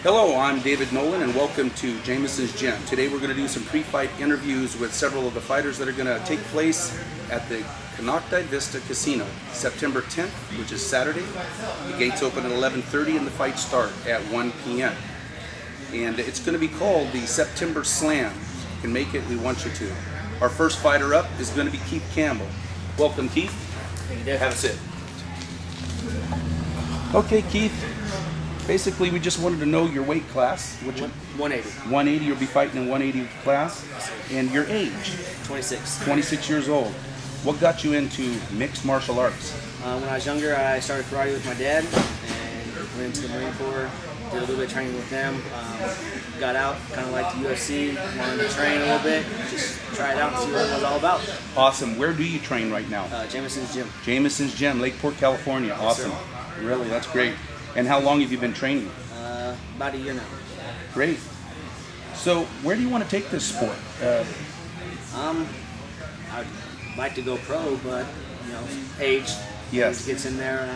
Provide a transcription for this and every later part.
Hello, I'm David Nolan and welcome to Jameson's Gym. Today we're going to do some pre-fight interviews with several of the fighters that are going to take place at the Konocti Vista Casino, September 10th, which is Saturday. The gates open at 11:30 and the fights start at 1 p.m. And it's going to be called the September Slam. If you can make it, we want you to. Our first fighter up is going to be Keith Campbell. Welcome, Keith. Thank you, Dave. Have a sit. Okay, Keith. Basically, we just wanted to know your weight class. 180. 180, you'll be fighting in 180 class. And your age? 26. 26 years old. What got you into mixed martial arts? When I was younger, I started karate with my dad and went into the Marine Corps. Did a little bit of training with them. Got out, kind of liked the UFC, wanted to train a little bit, just try it out and see what it was all about. Awesome. Where do you train right now? Jameson's Gym. Jameson's Gym, Lakeport, California. Awesome. Yes, really, that's great. And how long have you been training? About a year now. Great. So, where do you want to take this sport? I'd like to go pro, but age gets in there.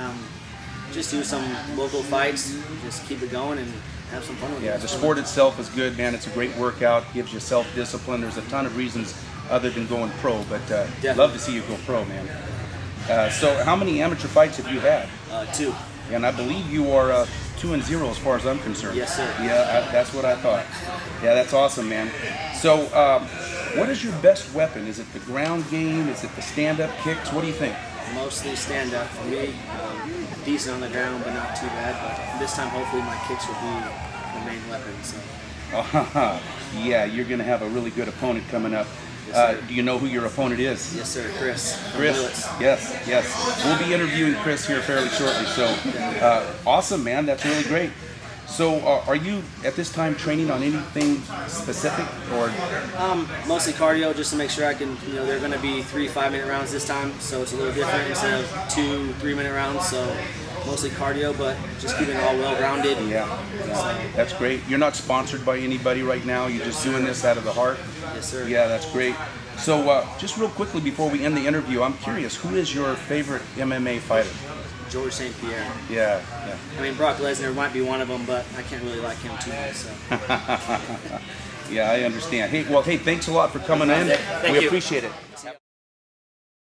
Just do some local fights, just keep it going and have some fun with it. Yeah, the sport itself is good, man. It's a great workout, gives you self-discipline. There's a ton of reasons other than going pro, but love to see you go pro, man. So, how many amateur fights have you had? 2. And I believe you are 2-0 as far as I'm concerned. Yes, sir. Yeah, that's what I thought. Yeah, that's awesome, man. So, what is your best weapon? Is it the ground game? Is it the stand-up kicks? What do you think? Mostly stand-up for me. Decent on the ground, but not too bad. But this time, hopefully, my kicks will be the main weapon. So. Yeah, you're going to have a really good opponent coming up. Yes, do you know who your opponent is? Yes, sir. Chris. Yes. We'll be interviewing Chris here fairly shortly. So, awesome, man. That's really great. So, are you at this time training on anything specific, or? Mostly cardio, just to make sure I can. They're going to be 3 5-minute rounds this time, so it's a little different instead of 2 3-minute rounds. So, mostly cardio, but just keeping it all well-rounded. Yeah, that's great. You're not sponsored by anybody right now. You're just doing this out of the heart. Yes, sir. Yeah, that's great. So, just real quickly before we end the interview, I'm curious, who is your favorite MMA fighter? George St. Pierre. Yeah. I mean, Brock Lesnar might be one of them, but I can't really like him too much. So. Yeah, I understand. Hey, thanks a lot for coming in. Thank you. We appreciate it.